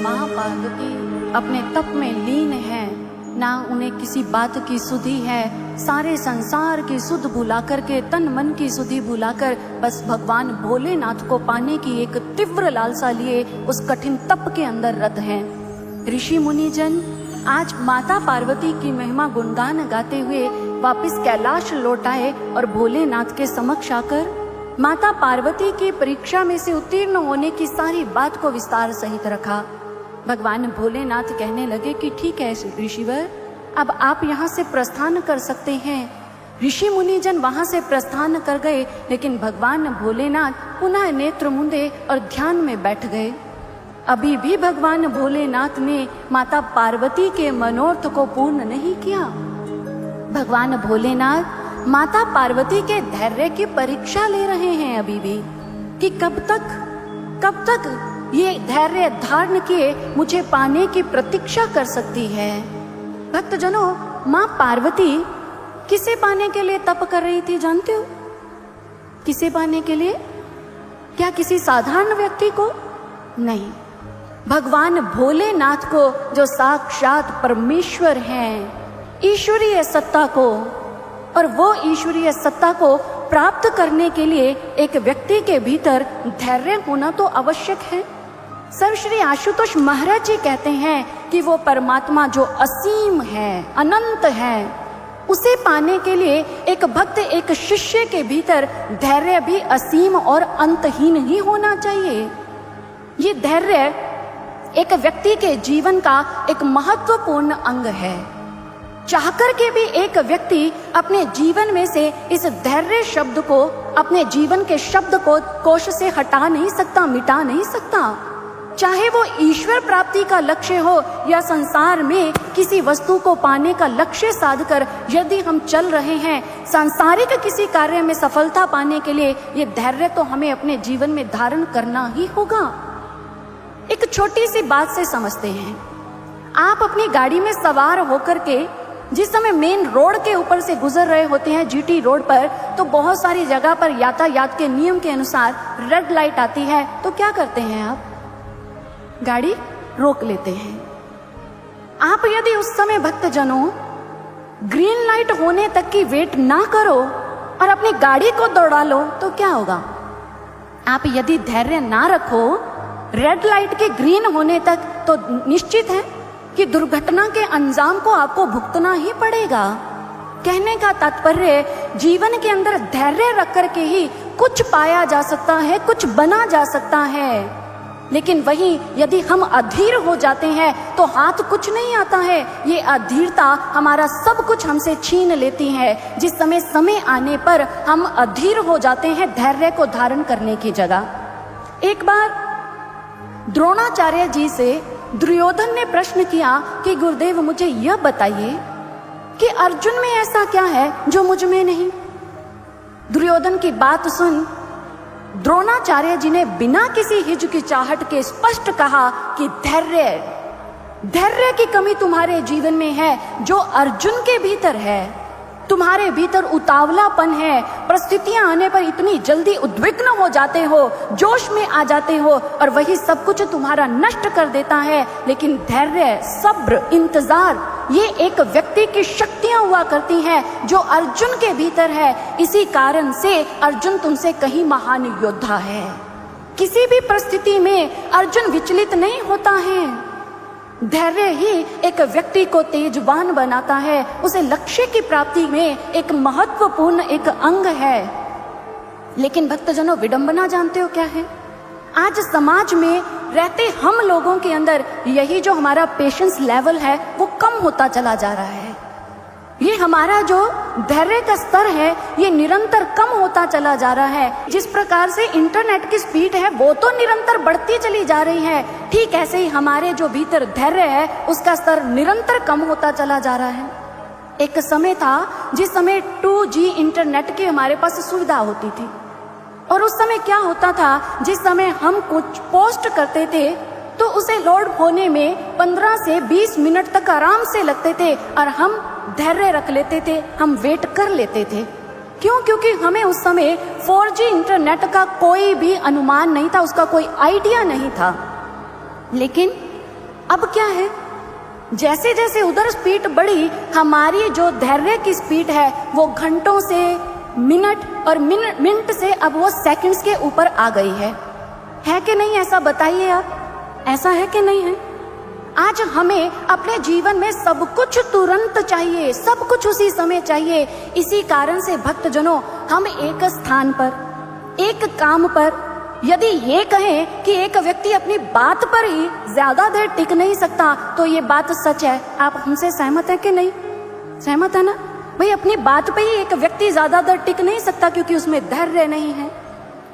माँ पार्वती अपने तप में लीन है, ना उन्हें किसी बात की सुधि है। सारे संसार की सुध भुला करके, तन मन की सुधि भुलाकर बस भगवान भोलेनाथ को पाने की एक तीव्र लालसा लिए उस कठिन तप के अंदर रत हैं। ऋषि मुनिजन आज माता पार्वती की महिमा गुणगान गाते हुए वापस कैलाश लौट आए और भोलेनाथ के समक्ष आकर माता पार्वती की परीक्षा में से उत्तीर्ण होने की सारी बात को विस्तार सहित रखा। भगवान भोलेनाथ कहने लगे कि ठीक है ऋषिवर, अब आप यहाँ से प्रस्थान कर सकते हैं। ऋषि मुनिजन वहां से प्रस्थान कर गए, लेकिन भगवान भोलेनाथ पुनः नेत्र मूंदे और ध्यान में बैठ गए। अभी भी भगवान भोलेनाथ ने माता पार्वती के मनोरथ को पूर्ण नहीं किया। भगवान भोलेनाथ माता पार्वती के धैर्य की परीक्षा ले रहे हैं अभी भी, कि कब तक ये धैर्य धारण किए मुझे पाने की प्रतीक्षा कर सकती है। भक्तजनों, माँ पार्वती किसे पाने के लिए तप कर रही थी जानते हो? किसे पाने के लिए? क्या किसी साधारण व्यक्ति को? नहीं, भगवान भोलेनाथ को, जो साक्षात परमेश्वर हैं, ईश्वरीय सत्ता को। और वो ईश्वरीय सत्ता को प्राप्त करने के लिए एक व्यक्ति के भीतर धैर्य होना तो आवश्यक है। सर्वश्री आशुतोष महाराज जी कहते हैं कि वो परमात्मा जो असीम है, अनंत है, उसे पाने के लिए एक भक्त, एक शिष्य के भीतर धैर्य भी असीम और अंतहीन ही होना चाहिए। ये धैर्य एक व्यक्ति के जीवन का एक महत्वपूर्ण अंग है। चाहकर के भी एक व्यक्ति अपने जीवन में से इस धैर्य शब्द को, अपने जीवन के शब्द को कोश से हटा नहीं सकता, मिटा नहीं सकता। चाहे वो ईश्वर प्राप्ति का लक्ष्य हो या संसार में किसी वस्तु को पाने का लक्ष्य साधकर यदि हम चल रहे हैं, सांसारिक किसी कार्य में सफलता पाने के लिए ये धैर्य तो हमें अपने जीवन में धारण करना ही होगा। एक छोटी सी बात से समझते हैं। आप अपनी गाड़ी में सवार होकर के जिस समय मेन रोड के ऊपर से गुजर रहे होते हैं, जीटी रोड पर, तो बहुत सारी जगह पर यातायात के नियम के अनुसार रेड लाइट आती है, तो क्या करते हैं आप? गाड़ी रोक लेते हैं। आप यदि उस समय भक्तजनों ग्रीन लाइट होने तक की वेट ना करो और अपनी गाड़ी को दौड़ा लो तो क्या होगा? आप यदि धैर्य ना रखो रेड लाइट के ग्रीन होने तक, तो निश्चित है कि दुर्घटना के अंजाम को आपको भुगतना ही पड़ेगा। कहने का तात्पर्य, जीवन के अंदर धैर्य रख कर के ही कुछ पाया जा सकता है, कुछ बना जा सकता है। लेकिन वहीं यदि हम अधीर हो जाते हैं तो हाथ कुछ नहीं आता है। ये अधीरता हमारा सब कुछ हमसे छीन लेती है। जिस समय आने पर हम अधीर हो जाते हैं धैर्य को धारण करने की जगह। एक बार द्रोणाचार्य जी से दुर्योधन ने प्रश्न किया कि गुरुदेव मुझे यह बताइए कि अर्जुन में ऐसा क्या है जो मुझ में नहीं। दुर्योधन की बात सुन द्रोणाचार्य जी ने बिना किसी हिचकिचाहट के स्पष्ट कहा कि धैर्य की कमी तुम्हारे जीवन में है जो अर्जुन के भीतर है। तुम्हारे भीतर उतावलापन है, परिस्थितियां आने पर इतनी जल्दी उद्विग्न हो जाते हो, जोश में आ जाते हो और वही सब कुछ तुम्हारा नष्ट कर देता है। लेकिन धैर्य, सब्र, इंतजार, ये एक व्यक्ति की शक्तियां हुआ करती हैं जो अर्जुन के भीतर है। इसी कारण से अर्जुन तुमसे कहीं महान योद्धा है। किसी भी परिस्थिति में अर्जुन विचलित नहीं होता है। धैर्य ही एक व्यक्ति को तेजवान बनाता है, उसे लक्ष्य की प्राप्ति में एक महत्वपूर्ण एक अंग है। लेकिन भक्तजनों, विडंबना जानते हो क्या है? आज समाज में रहते हम लोगों के अंदर यही जो हमारा पेशेंस लेवल है वो कम होता चला जा रहा है। ये हमारा जो धैर्य का स्तर है ये निरंतर कम होता चला जा रहा है। जिस प्रकार से इंटरनेट की स्पीड है वो तो निरंतर बढ़ती चली जा रही है, ठीक ऐसे ही हमारे जो भीतर धैर्य है उसका स्तर निरंतर कम होता चला जा रहा है। एक समय था जिस समय 2G इंटरनेट की हमारे पास सुविधा होती थी, और उस समय क्या होता था, जिस समय हम कुछ पोस्ट करते थे तो उसे लोड होने में 15 से 20 मिनट तक आराम से लगते थे और हम धैर्य रख लेते थे, हम वेट कर लेते थे। क्यों? क्योंकि हमें उस समय 4G इंटरनेट का कोई भी अनुमान नहीं था, उसका कोई आइडिया नहीं था। लेकिन अब क्या है, जैसे जैसे उधर स्पीड बढ़ी, हमारी जो धैर्य की स्पीड है वो घंटों से, मिनट और मिनट से अब वो सेकंड्स के ऊपर आ गई है कि नहीं? ऐसा बताइए आप, ऐसा है कि नहीं है? आज हमें अपने जीवन में सब कुछ तुरंत चाहिए, सब कुछ उसी समय चाहिए। इसी कारण से भक्तजनों, हम एक स्थान पर, एक काम पर यदि ये कहें कि एक व्यक्ति अपनी बात पर ही ज्यादा देर टिक नहीं सकता, तो ये बात सच है। आप हमसे सहमत है कि नहीं? सहमत है ना भाई? अपनी बात पे ही एक व्यक्ति ज्यादा देर टिक नहीं सकता क्योंकि उसमें धैर्य नहीं है।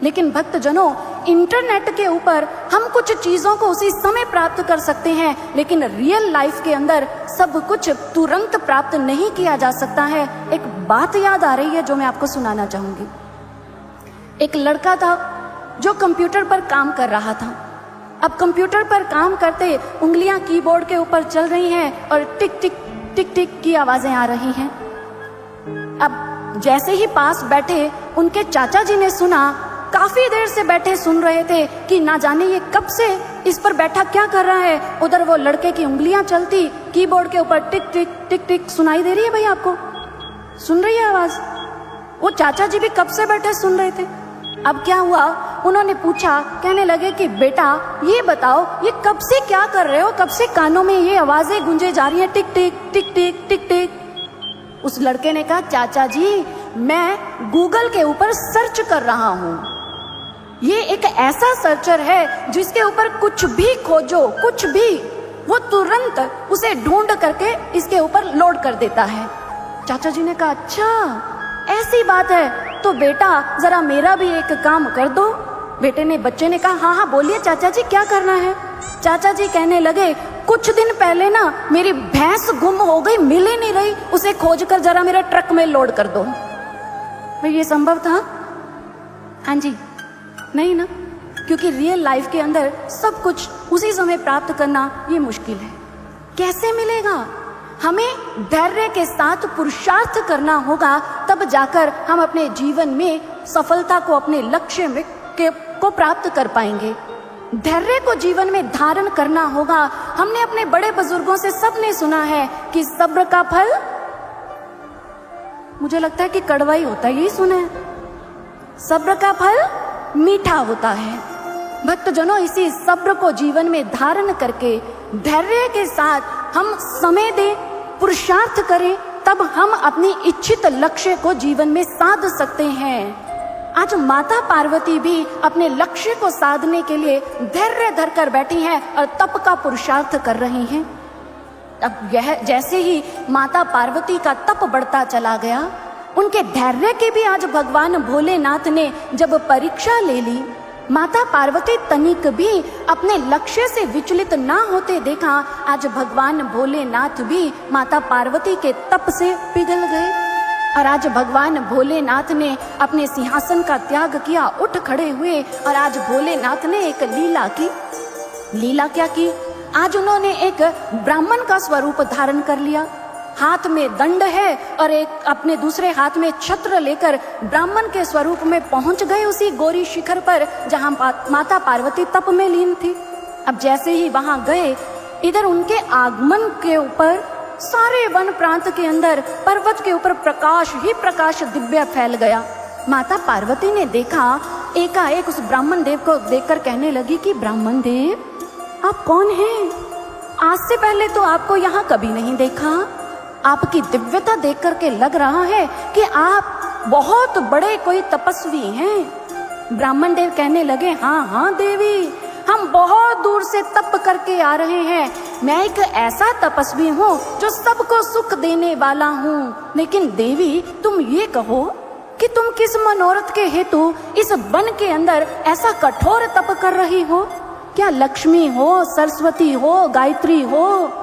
लेकिन भक्तजनों, इंटरनेट के ऊपर हम कुछ चीजों को उसी समय प्राप्त कर सकते हैं, लेकिन रियल लाइफ के अंदर सब कुछ तुरंत प्राप्त नहीं किया जा सकता है। एक बात याद आ रही है जो मैं आपको सुनाना चाहूंगी। एक लड़का था जो कंप्यूटर पर काम कर रहा था। अब कंप्यूटर पर काम करते उंगलियां कीबोर्ड के ऊपर चल रही हैं और टिक टिक टिक टिक की आवाजें आ रही हैं। अब जैसे ही पास बैठे उनके चाचा जी ने सुना, काफी देर से बैठे सुन रहे थे कि ना जाने ये कब से इस पर बैठा क्या कर रहा है। उधर वो लड़के की उंगलियां चलती, कीबोर्ड के ऊपर टिक टिक टिक टिक सुनाई दे रही है। भाई आपको सुन रही है आवाज? वो चाचा जी भी कब से बैठे सुन रहे थे। अब क्या हुआ, उन्होंने पूछा, कहने लगे कि बेटा ये बताओ, ये कब से क्या कर रहे हो, कब से कानों में ये आवाजें गूंजे जा रही हैं, टिक टिक टिक टिक टिक टिक। उस लड़के ने कहा, चाचा जी मैं गूगल के ऊपर सर्च कर रहा हूँ। ये एक ऐसा सर्चर है जिसके ऊपर कुछ भी खोजो, कुछ भी, वो तुरंत उसे ढूंढ करके इसके ऊपर लोड कर देता है। चाचा जी ने कहा, अच्छा ऐसी बात है, तो बेटा जरा मेरा भी एक काम कर दो। बच्चे ने कहा, हाँ हाँ बोलिए चाचा जी क्या करना है। चाचा जी कहने लगे, कुछ दिन पहले ना मेरी भैंस गुम हो गई, मिल ही नहीं रही, उसे खोज कर जरा मेरे ट्रक में लोड कर दो। भाई ये संभव था? हाँ जी, नहीं ना, क्योंकि रियल लाइफ के अंदर सब कुछ उसी समय प्राप्त करना ये मुश्किल है। कैसे मिलेगा? हमें धैर्य के साथ पुरुषार्थ करना होगा, तब जाकर हम अपने जीवन में सफलता को, अपने लक्ष्य में को प्राप्त कर पाएंगे। धैर्य को जीवन में धारण करना होगा। हमने अपने बड़े बुजुर्गों से सबने सुना है कि सब्र का फल, मुझे लगता है कि कड़वा ही होता है, यही सुना है, सब्र का फल मीठा होता है। भक्तजनों, इसी सब्र को जीवन में धारण करके धैर्य के साथ हम समय दें, पुरुषार्थ करें, तब हम अपनी इच्छित लक्ष्य को जीवन में साध सकते हैं। आज माता पार्वती भी अपने लक्ष्य को साधने के लिए धैर्य धरकर बैठी हैं और तप का पुरुषार्थ कर रही हैं। अब यह जैसे ही माता पार्वती का तप बढ़ता चला गया, उनके धैर्य की भी आज भगवान भोलेनाथ ने जब परीक्षा ले ली, माता पार्वती तनिक भी अपने लक्ष्य से विचलित ना होते देखा। आज भगवान भोलेनाथ भी माता पार्वती के तप से पिघल गए और आज भगवान भोलेनाथ ने अपने सिंहासन का त्याग किया, उठ खड़े हुए और आज भोलेनाथ ने एक लीला की। लीला क्या की? आज उन्होंने एक ब्राह्मण का स्वरूप धारण कर लिया, हाथ में दंड है और एक अपने दूसरे हाथ में छत्र लेकर ब्राह्मण के स्वरूप में पहुंच गए उसी गौरी शिखर पर जहां माता पार्वती तप में लीन थी। अब जैसे ही वहां गए, इधर उनके आगमन के ऊपर सारे वन प्रांत के अंदर पर्वत के ऊपर प्रकाश ही प्रकाश दिव्य फैल गया। माता पार्वती ने देखा, एकाएक उस ब्राह्मण देव को देखकर कहने लगी कि ब्राह्मण देव आप कौन हैं? आज से पहले तो आपको यहाँ कभी नहीं देखा। आपकी दिव्यता देख करके लग रहा है कि आप बहुत बड़े कोई तपस्वी हैं। ब्राह्मण देव कहने लगे, हाँ हाँ देवी, हम बहुत दूर से तप करके आ रहे हैं। मैं एक ऐसा तपस्वी हूँ जो सबको सुख देने वाला हूँ। लेकिन देवी तुम ये कहो कि तुम किस मनोरथ के हेतु इस वन के अंदर ऐसा कठोर तप कर रही हो? क्या लक्ष्मी हो, सरस्वती हो, गायत्री हो?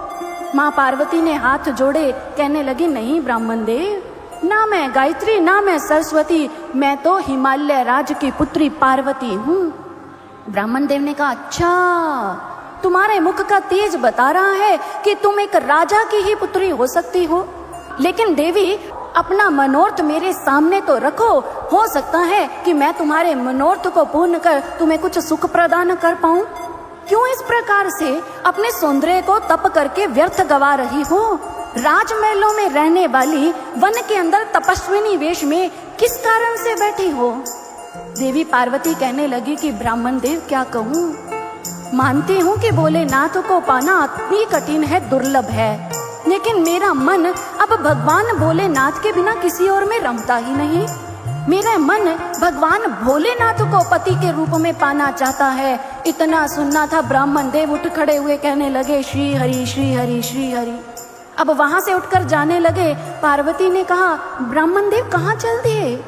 माँ पार्वती ने हाथ जोड़े, कहने लगी, नहीं ब्राह्मण देव, ना मैं गायत्री ना मैं सरस्वती, मैं तो हिमालय राज की पुत्री पार्वती हूँ। ब्राह्मण देव ने कहा, अच्छा तुम्हारे मुख का तेज बता रहा है कि तुम एक राजा की ही पुत्री हो सकती हो। लेकिन देवी अपना मनोरथ मेरे सामने तो रखो, हो सकता है कि मैं तुम्हारे मनोरथ को पूर्ण कर तुम्हें कुछ सुख प्रदान कर पाऊं। क्यों इस प्रकार से अपने सौंदर्य को तप करके व्यर्थ गवा रही हो? राजमहलों में रहने वाली वन के अंदर तपस्विनी वेश में किस कारण से बैठी हो? देवी पार्वती कहने लगी कि ब्राह्मण देव क्या कहूँ, मानती हूँ कि भोलेनाथ को पाना अति कठिन है, दुर्लभ है, लेकिन मेरा मन अब भगवान भोलेनाथ के बिना किसी और में रमता ही नहीं। मेरा मन भगवान भोलेनाथ को पति के रूप में पाना चाहता है। इतना सुनना था, ब्राह्मण देव उठ खड़े हुए कहने लगे श्री हरि श्री हरि श्री हरि। अब वहां से उठकर जाने लगे। पार्वती ने कहा, ब्राह्मण देव कहाँ चल दिए?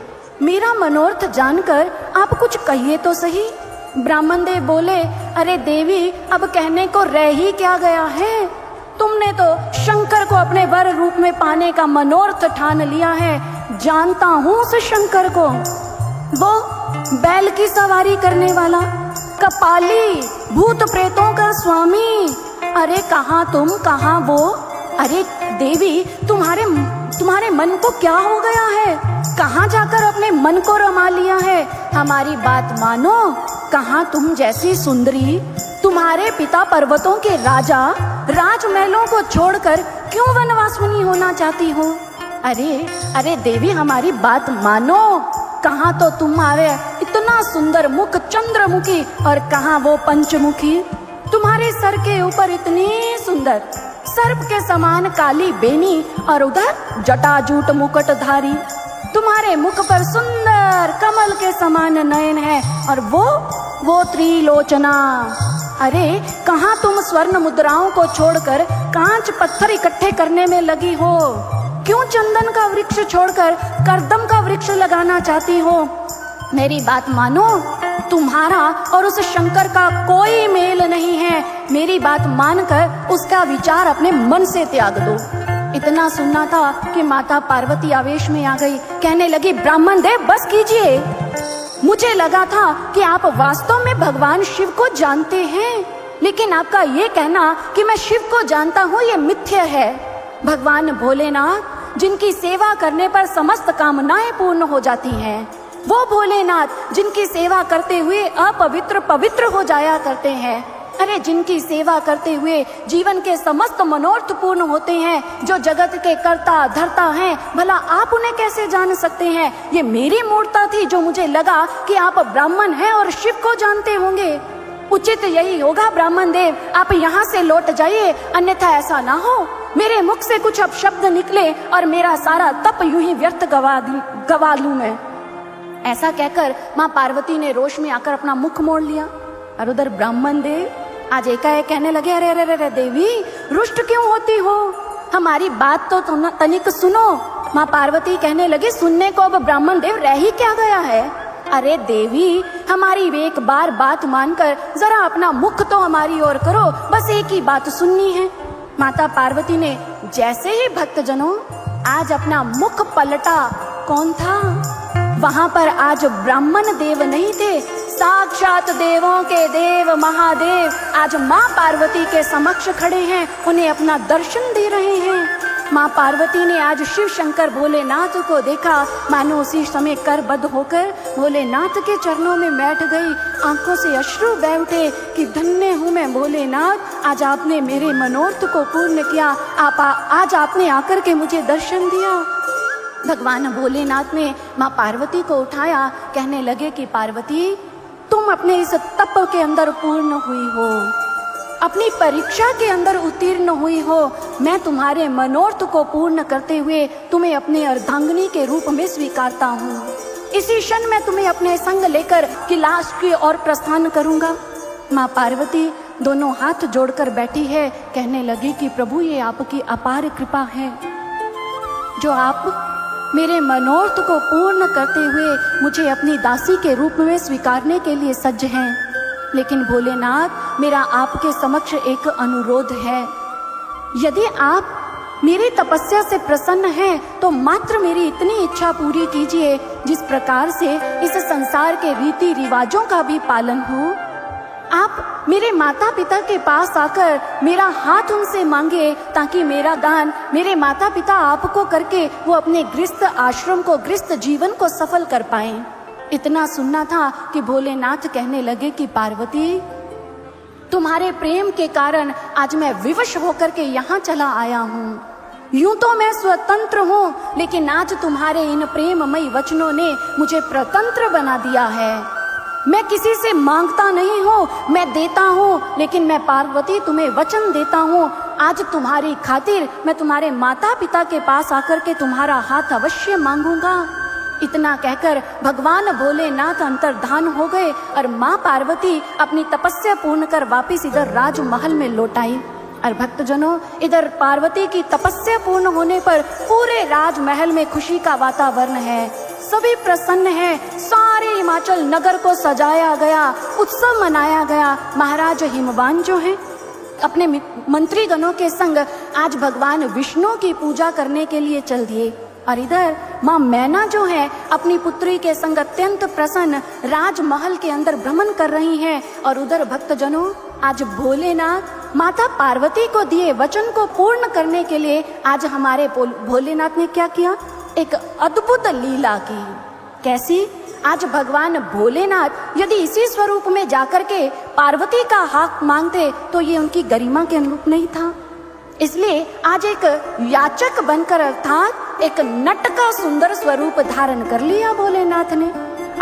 मेरा मनोरथ जानकर आप कुछ कहिए तो सही। ब्राह्मण देव बोले, अरे देवी, अब कहने को रह ही क्या गया है? तुमने तो शंकर को अपने वर रूप में पाने का मनोरथ ठान लिया है। जानता हूँ उस शंकर को, वो बैल की सवारी करने वाला, कपाली, भूत प्रेतों का स्वामी। अरे कहाँ तुम, कहाँ वो? अरे देवी, तुम्हारे मन को क्या हो गया है? कहाँ जाकर अपने मन को रमा लिया है? हमारी बात मानो, कहाँ तुम जैसी सुंदरी, तुम्हारे पिता पर्वतों के राजा राजमहलों को छोड़कर क्यों वनवासिनी होना चाहती हो? अरे देवी, हमारी बात मानो। कहाँ तो तुम्हारे इतना सुंदर मुख चंद्रमुखी, और कहाँ वो पंचमुखी। तुम्हारे सर के ऊपर इतनी सुंदर सर्प के समान काली बेनी, और उधर जटाजूट मुकुटधारी। तुम्हारे मुख पर सुंदर कमल के समान नयन है, और वो त्रिलोचना। अरे कहाँ तुम स्वर्ण मुद्राओं को छोड़कर कांच पत्थर इकट्ठे करने में लगी हो? क्यों चंदन का वृक्ष छोड़कर करदम का वृक्ष लगाना चाहती हो? मेरी बात मानो, तुम्हारा और उस शंकर का कोई मेल नहीं है। मेरी बात मानकर उसका विचार अपने मन से त्याग दो। इतना सुनना था कि माता पार्वती आवेश में आ गई। कहने लगी, ब्राह्मण देव बस कीजिए। मुझे लगा था कि आप वास्तव में भगवान शिव को जानते हैं, लेकिन आपका ये कहना कि मैं शिव को जानता हूँ, ये मिथ्या है। भगवान भोलेनाथ, जिनकी सेवा करने पर समस्त कामनाएं पूर्ण हो जाती हैं, वो भोलेनाथ जिनकी सेवा करते हुए अपवित्र पवित्र हो जाया करते हैं। अरे जिनकी सेवा करते हुए जीवन के समस्त मनोरथ पूर्ण होते हैं, जो जगत के कर्ता धर्ता हैं, भला आप उन्हें कैसे जान सकते हैं? ये मेरी मूर्खता थी जो मुझे लगा कि आप ब्राह्मण हैं और शिव को जानते होंगे। उचित यही होगा ब्राह्मण देव, आप यहाँ से लौट जाइए, अन्यथा ऐसा ना हो मेरे मुख से कुछ अपशब्द निकले और मेरा सारा तप यूं ही व्यर्थ गवा लूं मैं। ऐसा कहकर माँ पार्वती ने रोष में आकर अपना मुख मोड़ लिया। और उधर ब्राह्मण देव आज एकाएक कहने लगे, अरे अरे अरे देवी, रुष्ट क्यों होती हो? हमारी बात तो तनिक सुनो। माँ पार्वती कहने लगी, सुनने को अब ब्राह्मण देव रह ही क्या गया है? अरे देवी, हमारी एक बार बात मानकर जरा अपना मुख तो हमारी ओर करो, बस एक ही बात सुननी है। माता पार्वती ने जैसे ही भक्तजनों आज अपना मुख पलटा, कौन था वहां पर? आज ब्राह्मण देव नहीं थे, साक्षात देवों के देव महादेव आज माँ पार्वती के समक्ष खड़े हैं, उन्हें अपना दर्शन दे रहे हैं। माँ पार्वती ने आज शिव शंकर भोलेनाथ को देखा, मानो उसी समय करबद्ध होकर भोलेनाथ के चरणों में बैठ गई। आंखों से अश्रु बह उठे कि धन्य हूँ मैं भोलेनाथ, आज आपने मेरे मनोरथ को पूर्ण किया। आज आपने आकर के मुझे दर्शन दिया। भगवान भोलेनाथ ने माँ पार्वती को उठाया, कहने लगे कि पार्वती, तुम अपने इस तप के अंदर पूर्ण हुई हो, अपनी परीक्षा के अंदर उत्तीर्ण हुई हो। मैं तुम्हारे मनोरथ को पूर्ण करते हुए तुम्हें अपने अर्धांगिनी के रूप में स्वीकारता हूँ। इसी क्षण मैं तुम्हें अपने संग लेकर कैलाश की ओर प्रस्थान करूँगा। माँ पार्वती दोनों हाथ जोड़कर बैठी है, कहने लगी कि प्रभु, ये आपकी अपार कृपा है जो आप मेरे मनोरथ को पूर्ण करते हुए मुझे अपनी दासी के रूप में स्वीकारने के लिए सज्ज हैं। लेकिन भोलेनाथ, मेरा आपके समक्ष एक अनुरोध है। यदि आप मेरी तपस्या से प्रसन्न हैं तो मात्र मेरी इतनी इच्छा पूरी कीजिए जिस प्रकार से इस संसार के रीति रिवाजों का भी पालन हो। आप मेरे माता पिता के पास आकर मेरा हाथ उनसे मांगे, ताकि मेरा दान मेरे माता पिता आपको करके वो अपने गृहस्थ आश्रम को, गृहस्थ जीवन को सफल कर पाएं। इतना सुनना था कि भोलेनाथ कहने लगे कि पार्वती, तुम्हारे प्रेम के कारण आज मैं विवश होकर के यहाँ चला आया हूँ। यूं तो मैं स्वतंत्र हूँ, लेकिन आज तुम्हारे इन प्रेममयी वचनों ने मुझे प्रतंत्र बना दिया है। मैं किसी से मांगता नहीं हूँ, मैं देता हूँ, लेकिन मैं पार्वती तुम्हें वचन देता हूँ, आज तुम्हारी खातिर मैं तुम्हारे माता पिता के पास आकर के तुम्हारा हाथ अवश्य मांगूंगा। इतना कहकर भगवान भोलेनाथ अंतर्धान हो गए और माँ पार्वती अपनी तपस्या पूर्ण कर वापिस इधर राजमहल में लौट आई। और भक्तजनों, इधर पार्वती की तपस्या पूर्ण होने पर पूरे राजमहल में खुशी का वातावरण है, सभी प्रसन्न हैं। सारे हिमाचल नगर को सजाया गया, उत्सव मनाया गया। महाराज हिमवान जो हैं अपने मंत्री गणों के संग आज भगवान विष्णु की पूजा करने के लिए चल दिए। और इधर माँ मैना जो है अपनी पुत्री के संग अत्यंत प्रसन्न राजमहल के अंदर भ्रमण कर रही हैं। और उधर भक्तजनों, आज भोलेनाथ माता पार्वती को दिए वचन को पूर्ण करने के लिए आज हमारे भोलेनाथ ने क्या किया, एक अद्भुत लीला की। कैसी? आज भगवान भोलेनाथ यदि इसी स्वरूप में जाकर के पार्वती का हाथ मांगते तो ये उनकी गरिमा के अनुरूप नहीं था। इसलिए आज एक याचक बनकर अर्थात एक नट का सुंदर स्वरूप धारण कर लिया भोलेनाथ ने।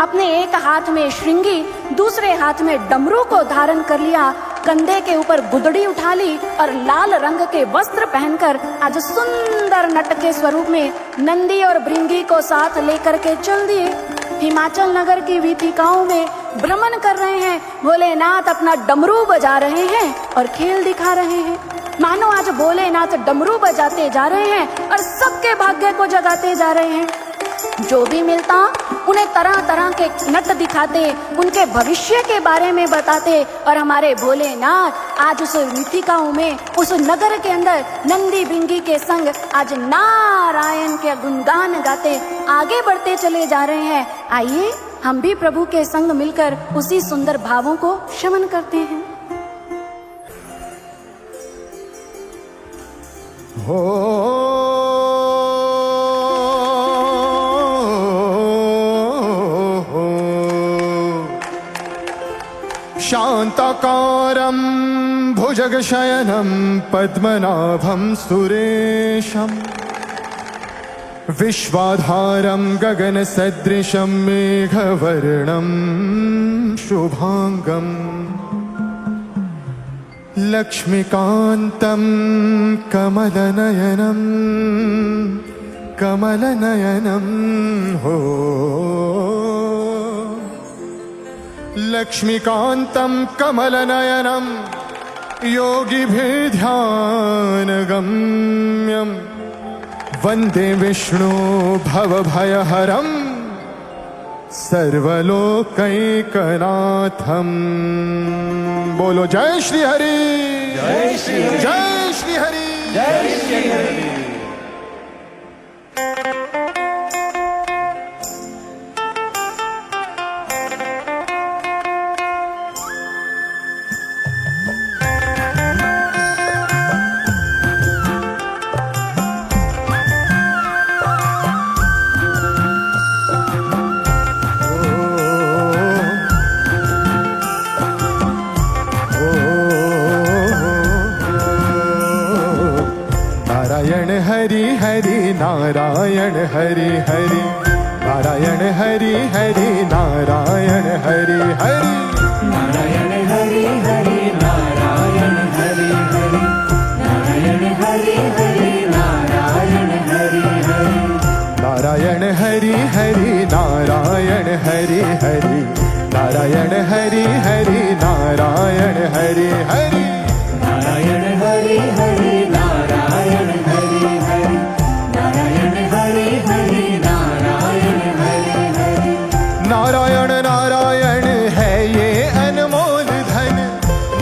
अपने एक हाथ में श्रृंगी, दूसरे हाथ में डमरू को धारण कर लिया, कंधे के ऊपर गुदड़ी उठा ली और लाल रंग के वस्त्र पहनकर आज सुंदर नट के स्वरूप में नंदी और भृंगी को साथ लेकर के चल दिए। हिमाचल नगर की वीथिकाओं में भ्रमण कर रहे हैं। भोलेनाथ अपना डमरू बजा रहे हैं और खेल दिखा रहे हैं। मानो आज भोलेनाथ डमरू बजाते जा रहे हैं और सबके भाग्य को जगाते जा रहे हैं। जो भी मिलता उन्हें तरह तरह के नट दिखाते, उनके भविष्य के बारे में बताते। और हमारे भोलेनाथ आज उस वीथिकाओं में, उस नगर के अंदर नंदी भृंगी के संग आज नारायण के गुणगान गाते आगे बढ़ते चले जा रहे हैं। आइए हम भी प्रभु के संग मिलकर उसी सुंदर भावों को शमन करते हैं। शांताकारं भुजगशयनं पद्मनाभं सुरेशं विश्वाधारं गगनसदृशं मेघवर्णं शुभांगं लक्ष्मीकान्तं कमलनयनं कमलनयनं हो लक्ष्मीकान्तं कमलनयनं योगिभिर्ध्यानगम्यं वन्दे विष्णु भवभयहरं सर्वलोकैकनाथं। बोलो जय श्री हरि, जय श्री हरि, जय श्री हरि, जय श्री हरि। नारायण हरि हरि नारायण हरि हरि नारायण हरि हरि नारायण हरि हरि नारायण हरि हरि नारायण हरि हरि नारायण हरि हरि नारायण हरि हरि नारायण हरि हरि नारायण हरि हरि नारायण हरि हरि नारायण हरि हरि नारायण हरि हरि नारायण हरि हरि नारायण हरि हरि नारायण हरि हरि नारायण नारायण है ये अनमोल धन,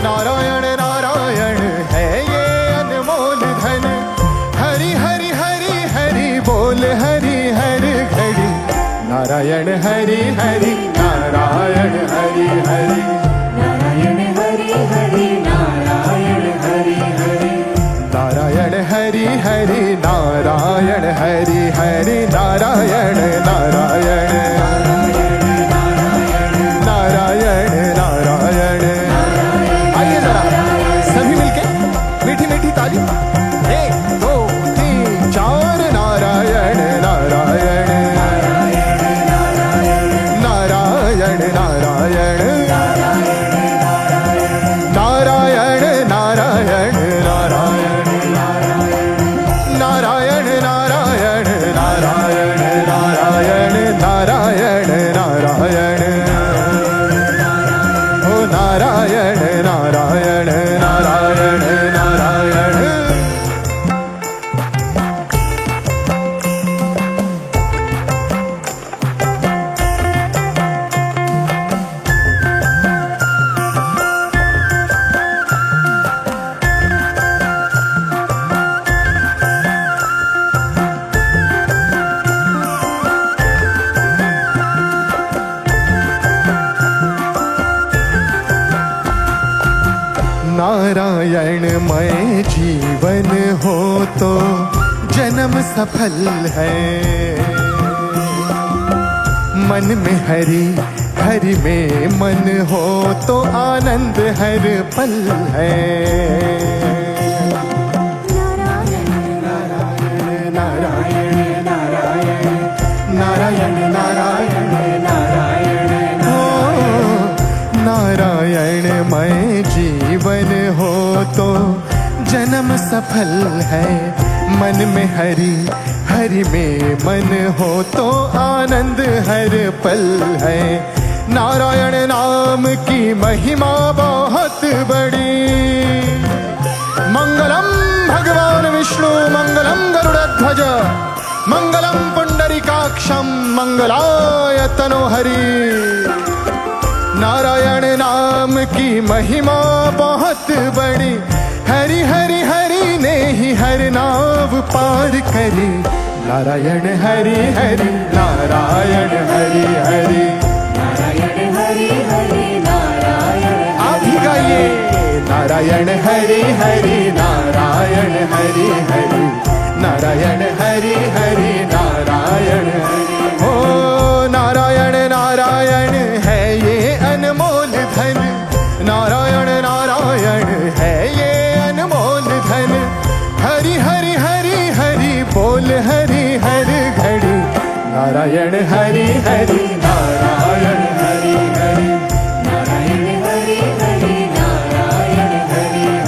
नारायण नारायण है ये अनमोल धन। हरि हरि हरि हरि बोल हरि हर घड़ी, नारायण हरि हरि नारायण हरि हरि नारायण हरि हरि नारायण हरि हरि नारायण हरि हरि नारायण हरि हरि नारायण नारायण नारायण नारायण। आइए जरा नारायणमय जीवन हो तो जन्म सफल है। मन में हरि, हरि में मन हो तो आनंद हर पल है। नारायण नारायण नारायण नारायण नारायण नारायण नारायणमय जीवन हो तो जन्म सफल है। मन में हरि, हरि में मन हो तो आनंद हर पल है। नारायण नाम की महिमा बहुत बड़ी। मंगलम भगवान विष्णु मंगलम गरुड़ध्वज मंगलम पुंडरीकाक्षम मंगलाय तनोहरि। नारायण नाम की महिमा बहुत बड़ी। हरि हरि हरि ने ही हर नाव पार करी। नारायण हरि हरि नारायण हरि हरि नारायण हरि हरि नारायण आप ही गाइए। नारायण हरि हरि नारायण हरि हरि नारायण हरि हरि नारायण हरि। ओ नारायण नारायण है ये अनमोल धन। नारायण नारायण है ये अनमोल धन। हरि हरि हरि हरि बोल हरि हर घड़ी। नारायण हरि हरि नारायण हरि हरि नारायण हरि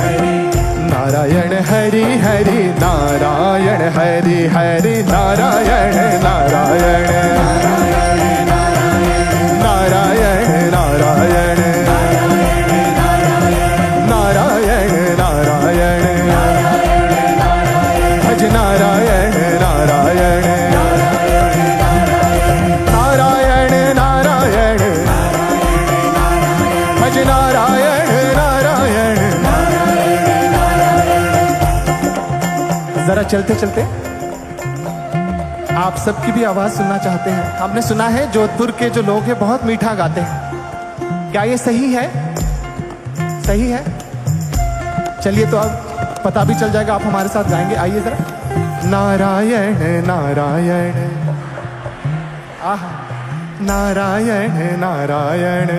हरि नारायण हरि हरि नारायण हरि हरि नारायण हरि हरि नारायण नारायण नारायण नारायण नारायण नारायण भज नारायण नारायण नारायण नारायण भज नारायण नारायण। जरा चलते चलते आप सबकी भी आवाज सुनना चाहते हैं। हमने सुना है जोधपुर के जो लोग हैं बहुत मीठा गाते हैं। क्या ये सही है? सही है? चलिए तो अब पता भी चल जाएगा। आप हमारे साथ गाएंगे। आइए जरा। नारायण नारायण आह नारायण नारायण।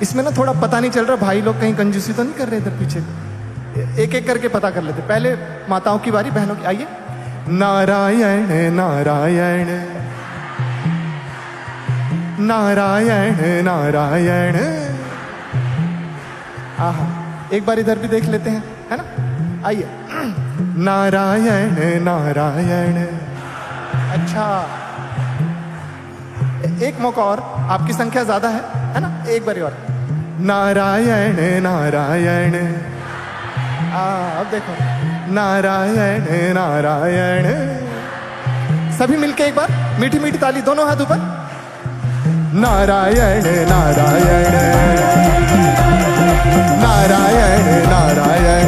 इसमें ना थोड़ा पता नहीं चल रहा भाई लोग कहीं कंजूसी तो नहीं कर रहे इधर पीछे। एक एक करके पता कर लेते। पहले माताओं की बारी, बहनों की। आइए। नारायण नारायण नारायण नारायण। आहा एक बार इधर भी देख लेते हैं, है ना। आइए। नारायण नारायण। अच्छा एक मौका और, आपकी संख्या ज्यादा है ना। एक बार और। नारायण नारायण। अब देखो। नारायण नारायण। सभी मिलके एक बार मीठी मीठी ताली, दोनों हाथ ऊपर। नारायण नारायण नारायण नारायण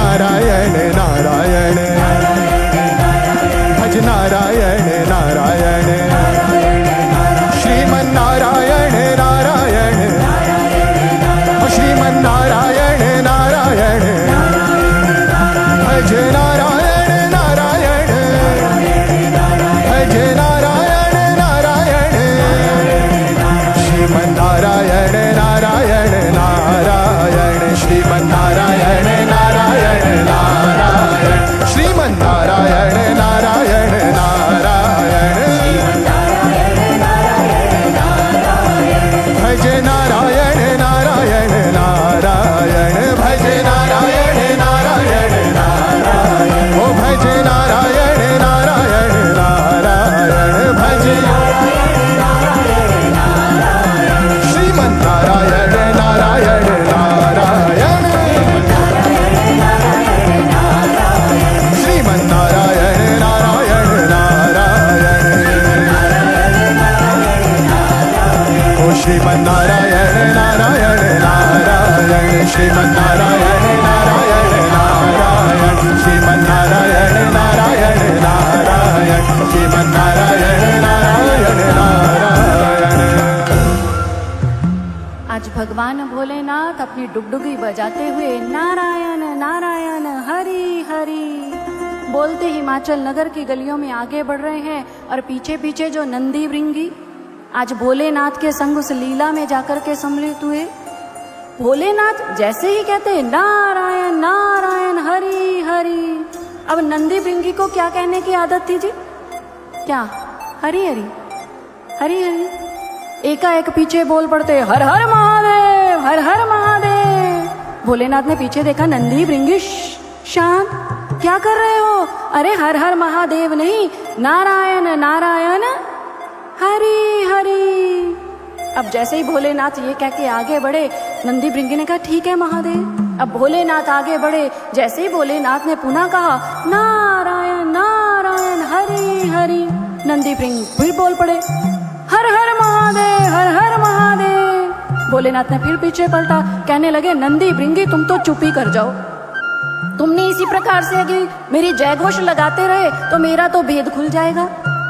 नारायण नारायण भज नारायण नारायण श्रीमन नारायण नारायण श्रीमन नारायण नारायण भज नारायण नारायण भज नारायण नारायण श्रीमन नारायण नारायण नारायण श्रीमन नारायण नारायण नारायण श्रीमन नारायण नारायण नारायण भज नारायण नारायण नारायण भज नारायण नारायण नारायण ओ भज नारायण नारायण नारायण भज श्रीमन नारायण नारायण नारायण श्रीमन नारायण नारायण नारायण ओ श्रीमन नारायण नारायण नारायण श्रीमन नारायण नारायण नारायण श्रीमन नारायण नारायण नारायण श्रीमन नारायण नारायण नारायण। आज भगवान भोलेनाथ अपनी डुगडुगी बजाते हुए नारायण नारायण हरि हरि बोलते हिमाचल नगर की गलियों में आगे बढ़ रहे हैं। और पीछे पीछे जो नंदी भृंगी आज भोलेनाथ के संग उस लीला में जाकर के सम्मिलित हुए। भोलेनाथ जैसे ही कहते नारायण नारायण हरि हरि, अब नंदी भृंगी को क्या कहने की आदत थी जी? क्या? हरि हरि हरि हरि। एकाएक पीछे बोल पड़ते हर हर महादेव हर हर महादेव। भोलेनाथ ने पीछे देखा, नंदी भृंगी शांत, क्या कर रहे हो? अरे हर हर महादेव नहीं, नारायण नारायण हरि हरि। अब जैसे ही भोलेनाथ ये कह के आगे बढ़े, नंदी भृंगी ने कहा ठीक है महादेव। अब भोलेनाथ आगे बढ़े, जैसे ही भोलेनाथ ने पुनः कहा नारायण नारायण हरि हरि, नंदी भृंगी फिर बोल पड़े हर हर महादेव हर हर महादेव। भोलेनाथ ने फिर पीछे पलटा, कहने लगे नंदी भृंगी तुम तो चुप ही कर जाओ, तुमने इसी प्रकार से अगर मेरी जय घोष लगाते रहे तो मेरा तो भेद खुल जाएगा।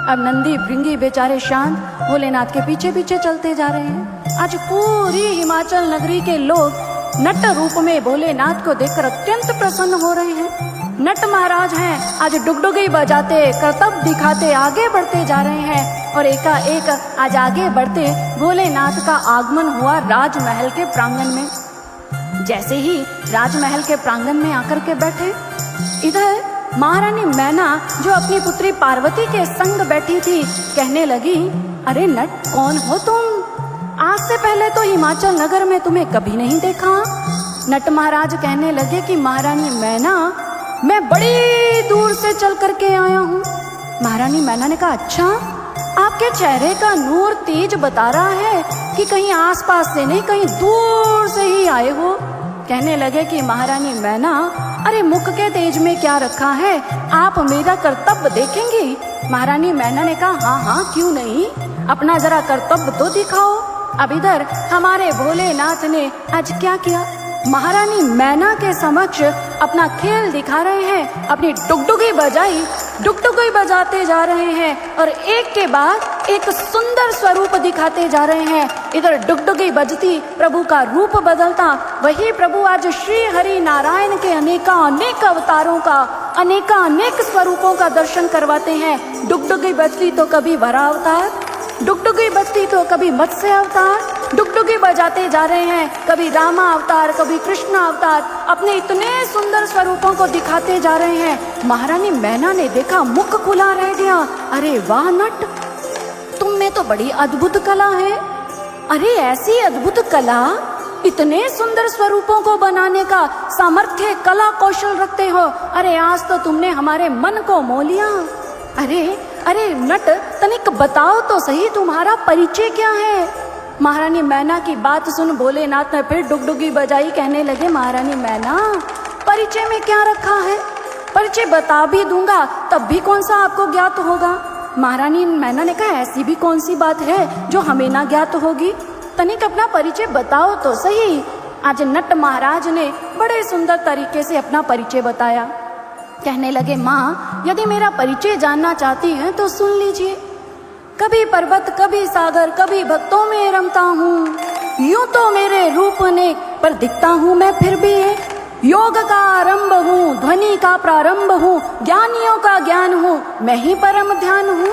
अब नंदी भृंगी बेचारे शांत भोलेनाथ के पीछे पीछे चलते जा रहे हैं। आज पूरी हिमाचल नगरी के लोग नट रूप में भोलेनाथ को देखकर अत्यंत प्रसन्न हो रहे हैं। नट महाराज हैं, आज डुगडुगी बजाते करतब दिखाते आगे बढ़ते जा रहे हैं। और एकाएक आज आगे बढ़ते भोलेनाथ का आगमन हुआ राजमहल के प्रांगण में। जैसे ही राजमहल के प्रांगण में आकर के बैठे, इधर महारानी मैना जो अपनी पुत्री पार्वती के संग बैठी थी, कहने लगी अरे नट कौन हो तुम? आज से पहले तो हिमाचल नगर में तुम्हें कभी नहीं देखा। नट महाराज कहने लगे कि महारानी मैना मैं बड़ी दूर से चल करके आया हूँ। महारानी मैना ने कहा अच्छा, आपके चेहरे का नूर तेज बता रहा है कि कहीं आसपास से नहीं कहीं दूर से ही आए हो। कहने लगे कि महारानी मैना अरे मुख के तेज में क्या रखा है, आप मेरा कर्तव्य देखेंगी? महारानी मैना ने कहा हाँ हाँ क्यों नहीं, अपना जरा कर्तव्य तो दिखाओ। अब इधर हमारे भोलेनाथ ने आज क्या किया, महारानी मैना के समक्ष अपना खेल दिखा रहे हैं। अपनी डुगडुगी बजाई, डुगडुगी बजाते जा रहे हैं और एक के बाद एक सुंदर स्वरूप दिखाते जा रहे हैं। इधर डुगडुगी बजती प्रभु का रूप बदलता, वही प्रभु आज श्री हरि नारायण के अनेक अवतारों का अनेक स्वरूपों का दर्शन करवाते हैं। डुगडुगी बजती तो कभी वरा अवतार, डुगडुगी बजती तो कभी मत्स्य अवतार, डुगडुगी बजाते जा रहे हैं, कभी रामा अवतार कभी कृष्ण अवतार, अपने इतने सुंदर स्वरूपों को दिखाते जा रहे हैं। महारानी मैना ने देखा, मुख खुला रह गया। अरे वाह नट, तुम में तो बड़ी अद्भुत कला है। अरे ऐसी अद्भुत कला, इतने सुंदर स्वरूपों को बनाने का सामर्थ्य कला कौशल रखते हो। अरे आज तो तुमने हमारे मन को मोह लिया। अरे नट तनिक बताओ तो सही, तुम्हारा परिचय क्या है? महारानी मैना की बात सुन भोलेनाथ ने फिर डुगडुगी बजाई, कहने लगे महारानी मैना परिचय में क्या रखा है? परिचय बता भी दूंगा तब भी कौन सा आपको ज्ञात होगा। महारानी मैना ने कहा ऐसी भी कौन सी बात है जो हमें ना ज्ञात होगी, तनिक अपना परिचय बताओ तो सही। आज नट महाराज ने बड़े सुंदर तरीके से अपना परिचय बताया। कहने लगे माँ यदि मेरा परिचय जानना चाहती हैं तो सुन लीजिए। कभी पर्वत कभी सागर कभी भक्तों में रमता हूँ, यूं तो मेरे रूप अनेक पर दिखता हूँ मैं फिर भी एक। योग का आरंभ हूँ, ध्वनि का प्रारंभ हूँ, ज्ञानियों का ज्ञान हूँ, मैं ही परम ध्यान हूँ।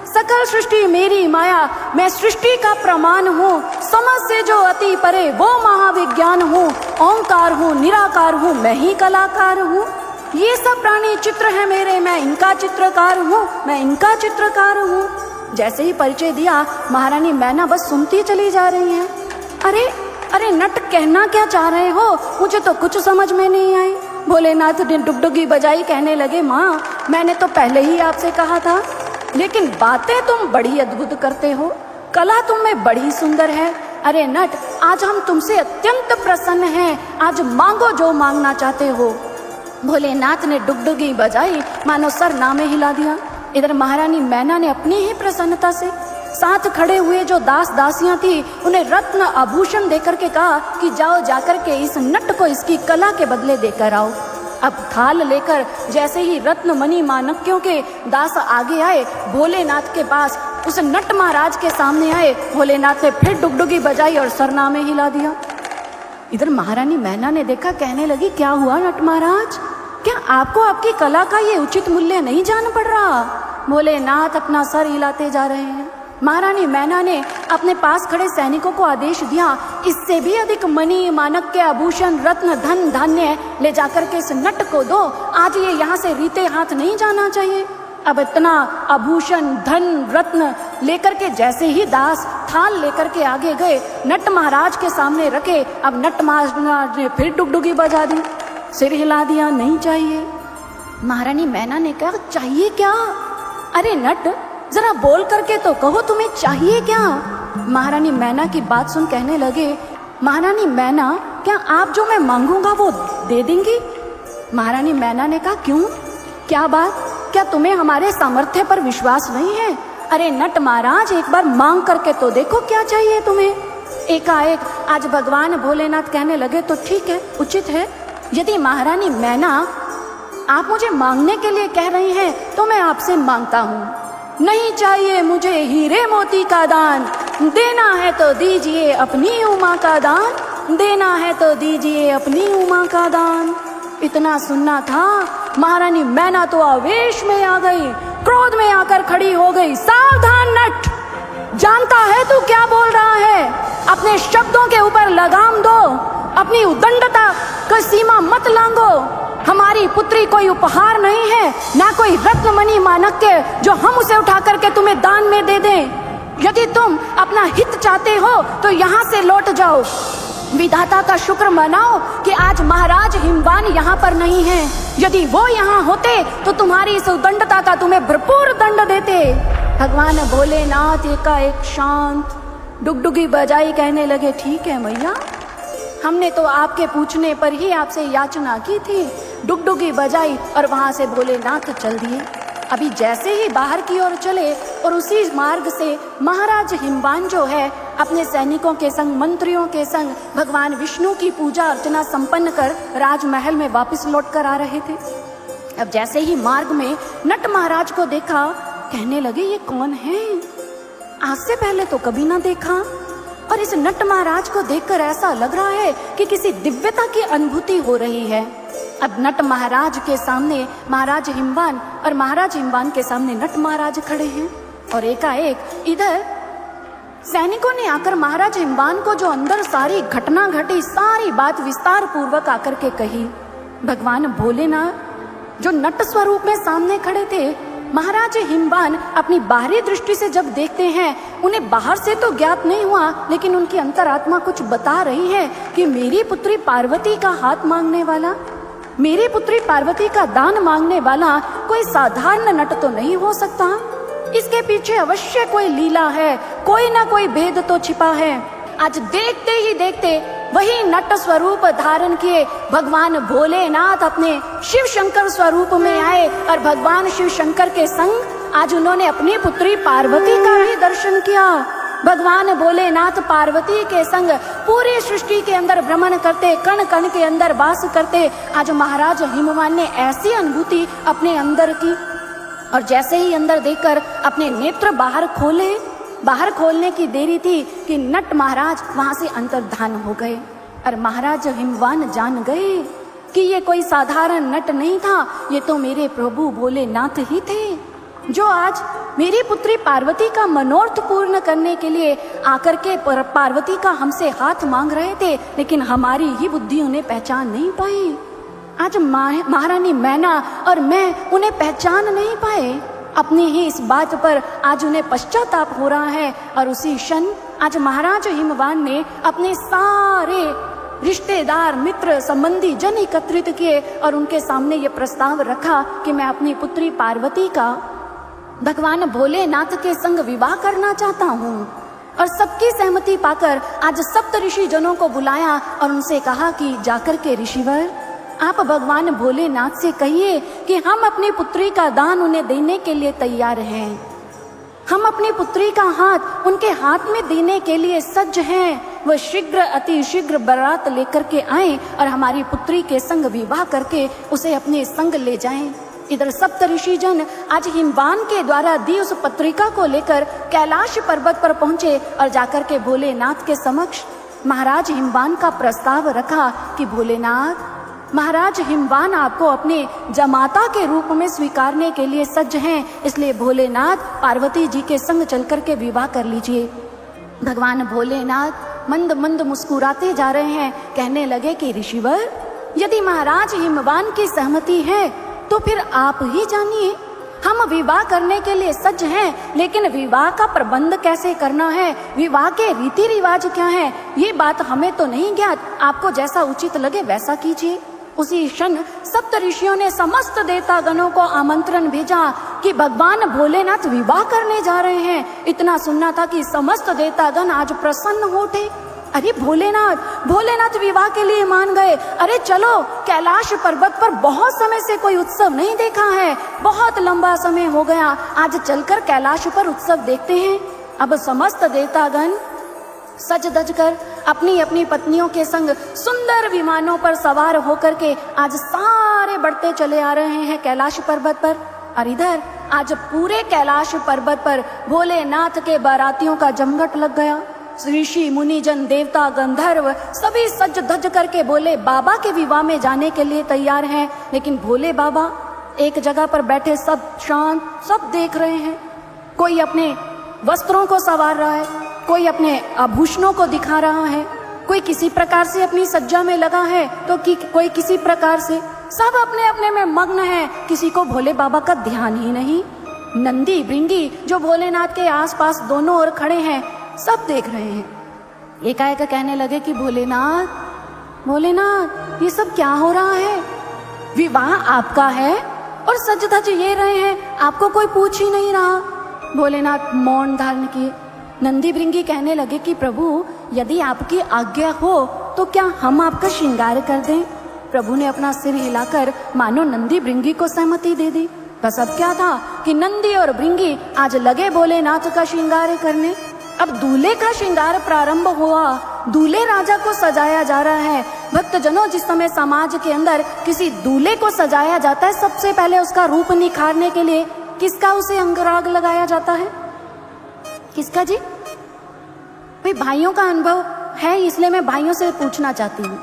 सकल सृष्टि मेरी माया, मैं सृष्टि का प्रमाण हूँ, समझ से जो अति परे वो महाविज्ञान हूँ। ओंकार हूँ, निराकार हूँ, मैं ही कलाकार हूँ। ये सब प्राणी चित्र है मेरे, मैं इनका चित्रकार हूँ, मैं इनका चित्रकार हूँ। जैसे ही परिचय दिया महारानी मैना बस सुनती चली जा रही है। अरे नट कहना क्या चाह रहे हो, मुझे तो कुछ समझ में नहीं आई। भोलेनाथ ने डुगडुगी बजाई, कहने लगे माँ मैंने तो पहले ही आपसे कहा था, लेकिन बातें तुम बड़ी अद्भुत करते हो, कला तुम में बड़ी सुंदर है। अरे नट आज हम तुमसे अत्यंत प्रसन्न हैं, आज मांगो जो मांगना चाहते हो। भोलेनाथ ने डुगडुगी बजाई, मानो सर नामे हिला दिया। इधर महारानी मैना ने अपनी ही प्रसन्नता से साथ खड़े हुए जो दास दासियां थी उन्हें रत्न आभूषण देकर के कहा कि जाओ जाकर के इस नट को इसकी कला के बदले देकर आओ। अब थाल लेकर जैसे ही रत्न मणि माणक्यों के दास आगे आए भोलेनाथ के पास, उस नट महाराज के सामने आए। भोलेनाथ ने फिर डुगडुगी बजाई और सरनामे हिला दिया। इधर महारानी मैना ने देखा, कहने लगी, क्या हुआ नट महाराज, क्या आपको आपकी कला का ये उचित मूल्य नहीं जान पड़ रहा? भोलेनाथ अपना सर हिलाते जा रहे हैं। महारानी मैना ने अपने पास खड़े सैनिकों को आदेश दिया, इससे भी अधिक मणि माणक के आभूषण रत्न धन धान्य ले जाकर के इस नट को दो। आज ये यहाँ से रीते हाथ नहीं जाना चाहिए। अब इतना आभूषण धन रत्न लेकर के जैसे ही दास थाल लेकर के आगे गए, नट महाराज के सामने रखे। अब नट महाराज ने फिर डुगडुगी बजा दी, सिर हिला दिया, नहीं चाहिए। महारानी मैना ने कहा, चाहिए क्या? अरे नट, जरा बोल करके तो कहो, तुम्हें चाहिए क्या? महारानी मैना की बात सुन कहने लगे, महारानी मैना, क्या आप जो मैं मांगूंगा वो दे देंगी? महारानी मैना ने कहा, क्यों, क्या बात, क्या तुम्हें हमारे सामर्थ्य पर विश्वास नहीं है? अरे नट महाराज, एक बार मांग करके तो देखो क्या चाहिए तुम्हें। एकाएक आज भगवान भोलेनाथ कहने लगे, तो ठीक है, उचित है, यदि महारानी मैना आप मुझे मांगने के लिए कह रही हैं तो मैं आपसे मांगता हूँ। नहीं चाहिए मुझे हीरे मोती का दान, देना है तो दीजिए अपनी उमा का दान, देना है तो दीजिए अपनी उमा का दान। इतना सुनना था, महारानी मैना तो आवेश में आ गई, क्रोध में आकर खड़ी हो गई। सावधान नट, जानता है तू क्या बोल रहा है? अपने शब्दों के ऊपर लगाम दो, अपनी उद्दंडता का सीमा मत लांघो। हमारी पुत्री कोई उपहार नहीं है, ना कोई रत्नमणि माणक के जो हम उसे उठा करके तुम्हें दान में दे दें। यदि तुम अपना हित चाहते हो तो यहाँ से लौट जाओ। विधाता का शुक्र मनाओ कि आज महाराज हिमवान यहाँ पर नहीं है। यदि वो यहाँ होते तो तुम्हारी इस उद्दंडता का तुम्हें भरपूर दंड देते। भगवान भोलेनाथ एकाएक शांत डुगडुगी बजाई, कहने लगे, ठीक है मैया, हमने तो आपके पूछने पर ही आपसे याचना की थी। डुगडुगी बजाई और वहां से भोलेनाथ चल दिए। अभी जैसे ही बाहर की ओर चले और उसी मार्ग से महाराज हिमवान जो है अपने सैनिकों के संग, मंत्रियों के संग भगवान विष्णु की पूजा अर्चना संपन्न कर राजमहल में वापस लौट कर आ रहे थे। अब जैसे ही मार्ग में नट महाराज को देखा, कहने लगे, ये कौन है? आज से पहले तो कभी ना देखा। और इस नट महाराज को देखकर ऐसा लग रहा है कि किसी दिव्यता की अनुभूति हो रही है। अब नट महाराज के सामने महाराज हिमवान और महाराज हिमवान के सामने नट महाराज खड़े हैं। और एकाएक इधर सैनिकों ने आकर महाराज हिमवान को जो अंदर सारी घटना घटी, सारी बात विस्तार पूर्वक आकर के कही। भगवान भोलेनाथ जो नट स्वरूप में सामने खड़े थे, महाराज हिमवान अपनी बाहरी दृष्टि से जब देखते हैं, उन्हें बाहर से तो ज्ञात नहीं हुआ, लेकिन उनकी अंतरात्मा कुछ बता रही है कि मेरी पुत्री पार्वती का हाथ मांगने वाला, मेरी पुत्री पार्वती का दान मांगने वाला कोई साधारण नट तो नहीं हो सकता। इसके पीछे अवश्य कोई लीला है, कोई ना कोई भेद तो छिपा है। आज देखते ही देखते वही नट स्वरूप धारण किए भगवान भोलेनाथ अपने शिव शंकर स्वरूप में आए और भगवान शिव शंकर के संग आज उन्होंने अपनी पुत्री पार्वती का भी दर्शन किया। भगवान भोलेनाथ पार्वती के संग पूरी सृष्टि के अंदर भ्रमण करते, कण कण के अंदर वास करते। आज महाराज हिमवान ने ऐसी अनुभूति अपने अंदर की और जैसे ही अंदर देखकर अपने नेत्र बाहर खोले, बाहर खोलने की देरी थी कि नट महाराज वहां से अंतर्धान हो गए। और महाराज हिमवान जान गए कि ये कोई साधारण नट नहीं था, ये तो मेरे प्रभु भोलेनाथ ही थे, जो आज मेरी पुत्री पार्वती का मनोरथ पूर्ण करने के लिए आकर के पार्वती का हमसे हाथ मांग रहे थे, लेकिन हमारी ही बुद्धि उन्हें पहचान नहीं पाई। आज महारानी मैना और मैं उन्हें पहचान नहीं पाए। अपनी ही इस बात पर आज उन्हें पश्चाताप हो रहा है। और उसी क्षण आज महाराज हिमवान ने अपने सारे रिश्तेदार, मित्र, संबंधी जन एकत्रित किए और उनके सामने ये प्रस्ताव रखा कि मैं अपनी पुत्री पार्वती का भगवान भोलेनाथ के संग विवाह करना चाहता हूँ। और सबकी सहमति पाकर आज सप्त ऋषि जनों को बुलाया और उनसे कहा कि जाकर के ऋषिवर, आप भगवान भोलेनाथ से कहिए कि हम अपनी पुत्री का दान उन्हें देने के लिए तैयार हैं। हम अपनी पुत्री का हाथ उनके हाथ में देने के लिए सज्ज हैं। वह शीघ्र, अति शीघ्र बारात लेकर के आए और हमारी पुत्री के संग विवाह करके उसे अपने संग ले जाएं। इधर सप्त ऋषि जन आज हिमवान के द्वारा दी उस पत्रिका को लेकर कैलाश पर्वत पर पहुंचे और जाकर के भोलेनाथ के समक्ष महाराज हिमवान का प्रस्ताव रखा कि भोलेनाथ, महाराज हिमवान आपको अपने जमाता के रूप में स्वीकारने के लिए सज्ज हैं, इसलिए भोलेनाथ पार्वती जी के संग चल कर के विवाह कर लीजिए। भगवान भोलेनाथ मंद मंद मुस्कुराते जा रहे हैं, कहने लगे कि ऋषिवर, यदि महाराज हिमवान की सहमति है तो फिर आप ही जानिए। हम विवाह करने के लिए सज्ज हैं, लेकिन विवाह का प्रबंध कैसे करना है, विवाह के रीति रिवाज क्या है, ये बात हमें तो नहीं ज्ञात। आपको जैसा उचित लगे वैसा कीजिए। उसी क्षण सप्त ऋषियों ने समस्त देवतागणों को आमंत्रण भेजा कि भगवान भोलेनाथ विवाह करने जा रहे हैं। इतना सुनना था कि समस्त देवतागण आज प्रसन्न हो उठे। अरे भोलेनाथ विवाह के लिए मान गए। अरे चलो, कैलाश पर्वत पर बहुत समय से कोई उत्सव नहीं देखा है, बहुत लंबा समय हो गया, आज चलकर कैलाश पर उत्सव देखते हैं। अब समस्त देवतागण सज धज कर अपनी अपनी पत्नियों के संग सुंदर विमानों पर सवार होकर के आज सारे बढ़ते चले आ रहे हैं कैलाश पर्वत पर। और इधर आज पूरे कैलाश पर्वत पर भोलेनाथ के बारातियों का जमघट लग गया। ऋषि मुनि जन देवता गंधर्व सभी सज धज करके भोले बाबा के विवाह में जाने के लिए तैयार हैं। लेकिन भोले बाबा एक जगह पर बैठे सब शांत, सब देख रहे हैं। कोई अपने वस्त्रों को संवार रहा है, कोई अपने आभूषणों को दिखा रहा है, कोई किसी प्रकार से अपनी सज्जा में लगा है तो कोई किसी प्रकार से, सब अपने अपने में मग्न है। किसी को भोले बाबा का ध्यान ही नहीं। नंदी भृंगी जो भोलेनाथ के आसपास दोनों ओर खड़े हैं, सब देख रहे हैं। एकाएक कहने लगे कि भोलेनाथ, ये सब क्या हो रहा है? विवाह आपका है और सज धज ये रहे हैं, आपको कोई पूछ ही नहीं रहा। भोलेनाथ मौन धारण किए। नंदी भृंगी कहने लगे कि प्रभु, यदि आपकी आज्ञा हो तो क्या हम आपका श्रृंगार कर दें? प्रभु ने अपना सिर हिलाकर मानो नंदी भृंगी को सहमति दे दी। बस अब क्या था कि नंदी और भृंगी आज लगे भोलेनाथ का श्रृंगार करने। अब दूल्हे का श्रृंगार प्रारंभ हुआ। दूल्हे राजा को सजाया जा रहा है। भक्तजनों, जिस समय समाज के अंदर किसी दूल्हे को सजाया जाता है, सबसे पहले उसका रूप निखारने के लिए किसका उसे अंगराग लगाया जाता है? किसका जी? भाई भाइयों का अनुभव है, इसलिए मैं भाइयों से पूछना चाहती हूँ,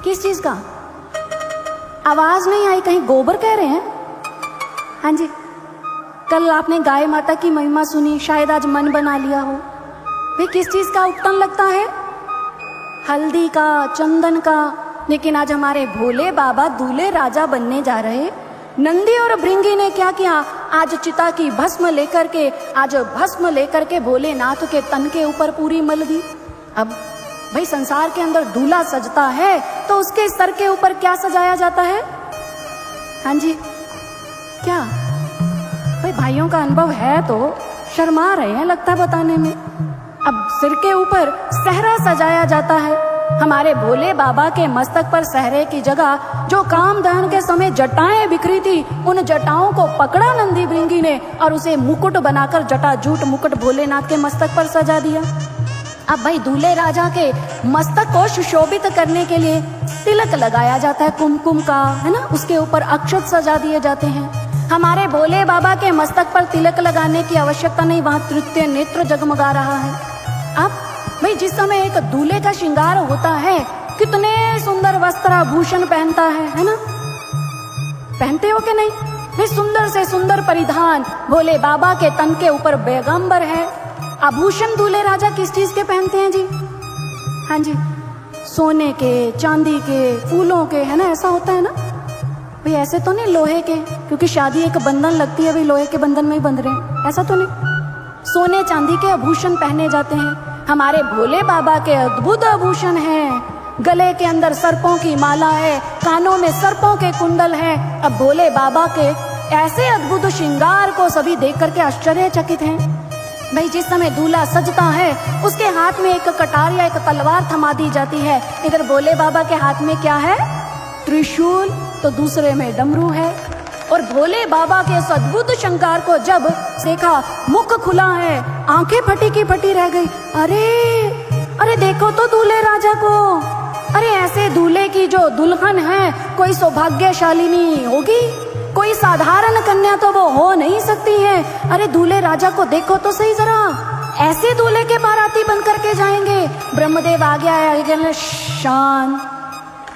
किस चीज का? आवाज नहीं आई, कहीं गोबर कह रहे हैं? हाँ जी, कल आपने गाय माता की महिमा सुनी, शायद आज मन बना लिया हो। भाई किस चीज का उपटन लगता है? हल्दी का, चंदन का। लेकिन आज हमारे भोले बाबा दूल्हे राजा बनने जा रहे। नंदी और भृंगी ने क्या किया? आज चिता की भस्म लेकर के भोलेनाथ के तन के ऊपर पूरी मल दी। अब भाई संसार के अंदर दूल्हा सजता है तो उसके सर के ऊपर क्या सजाया जाता है? हाँ जी, क्या? भाई भाइयों का अनुभव है तो शर्मा रहे हैं लगता है बताने में। अब सिर के ऊपर सहरा सजाया जाता है। हमारे भोले बाबा के मस्तक पर सहरे की जगह जो काम दहन के समय जटाएं बिखरी थी, उन जटाओं को पकड़ा नंदी भृंगी ने और उसे मुकुट बनाकर जटाजूट मुकुट भोलेनाथ के मस्तक पर सजा दिया। अब भाई दूल्हे राजा के मस्तक को सुशोभित करने के लिए तिलक लगाया जाता है कुमकुम का, है ना, उसके ऊपर अक्षत सजा दिए जाते हैं। हमारे भोले बाबा के मस्तक पर तिलक लगाने की आवश्यकता नहीं, वहां तृतीय नेत्र जगमगा रहा है। अब भाई जिस समय एक दूल्हे का श्रृंगार होता है, कितने सुंदर वस्त्र आभूषण पहनता है ना? पहनते हो कि नहीं? भाई सुंदर से सुंदर परिधान भोले बाबा के तन के ऊपर बेगंबर है। आभूषण दूल्हे राजा किस चीज के पहनते हैं जी? हाँ जी, सोने के, चांदी के, फूलों के, है ना, ऐसा होता है ना भाई? ऐसे तो नहीं लोहे के, क्योंकि शादी एक बंधन लगती है, भाई लोहे के बंधन में ही बंध रहे हैं, ऐसा तो नहीं। सोने चांदी के आभूषण पहने जाते हैं। हमारे भोले बाबा के अद्भुत आभूषण हैं। गले के अंदर सर्पों की माला है, कानों में सर्पों के कुंडल हैं। अब भोले बाबा के ऐसे अद्भुत श्रृंगार को सभी देख करके आश्चर्यचकित हैं। भाई जिस समय दूल्हा सजता है, उसके हाथ में एक कटार या एक तलवार थमा दी जाती है। इधर भोले बाबा के हाथ में क्या है? त्रिशूल, तो दूसरे में डमरू है। और भोले बाबा के इस अद्भुत श्रृंगार को जब देखा, मुख खुला है, आंखें फटी की फटी रह गई। अरे देखो तो दूल्हे राजा को। अरे ऐसे दूल्हे की जो दुल्हन है कोई सौभाग्यशालिनी होगी, कोई कोई साधारण कन्या तो वो हो नहीं सकती है। अरे दूल्हे राजा को देखो तो सही जरा, ऐसे दूल्हे के बाराती बन करके जाएंगे। ब्रह्मदेव आ गया, शांत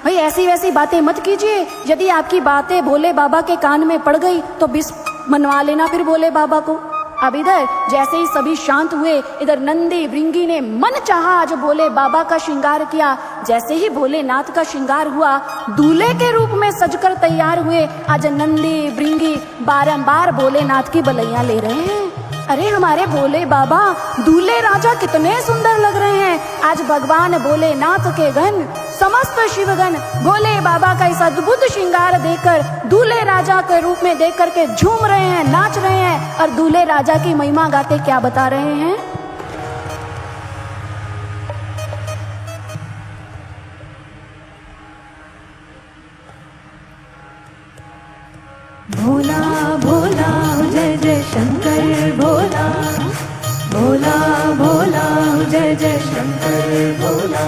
भाई, ऐसी वैसी बातें मत कीजिए। यदि आपकी बातें भोले बाबा के कान में पड़ गई तो बिस मनवा लेना फिर भोले बाबा को। अब इधर जैसे ही सभी शांत हुए, इधर नंदी भृंगी ने मन चाहा आज भोले बाबा का श्रृंगार किया। जैसे ही भोलेनाथ का श्रृंगार हुआ, दूल्हे के रूप में सजकर तैयार हुए। आज नंदी भृंगी बारंबार भोलेनाथ की बलैया ले रहे हैं। अरे हमारे भोले बाबा दूल्हे राजा कितने सुंदर लग रहे हैं। आज भगवान भोलेनाथ के गण, समस्त शिवगण भोले बाबा का इस अद्भुत श्रृंगार देखकर दूल्हे राजा के रूप में देख करके झूम रहे हैं, नाच रहे हैं और दूल्हे राजा की महिमा गाते क्या बता रहे हैं। भोला भोला जय जय शंकर भोला, भोला भोला जय जय शंकर भोला,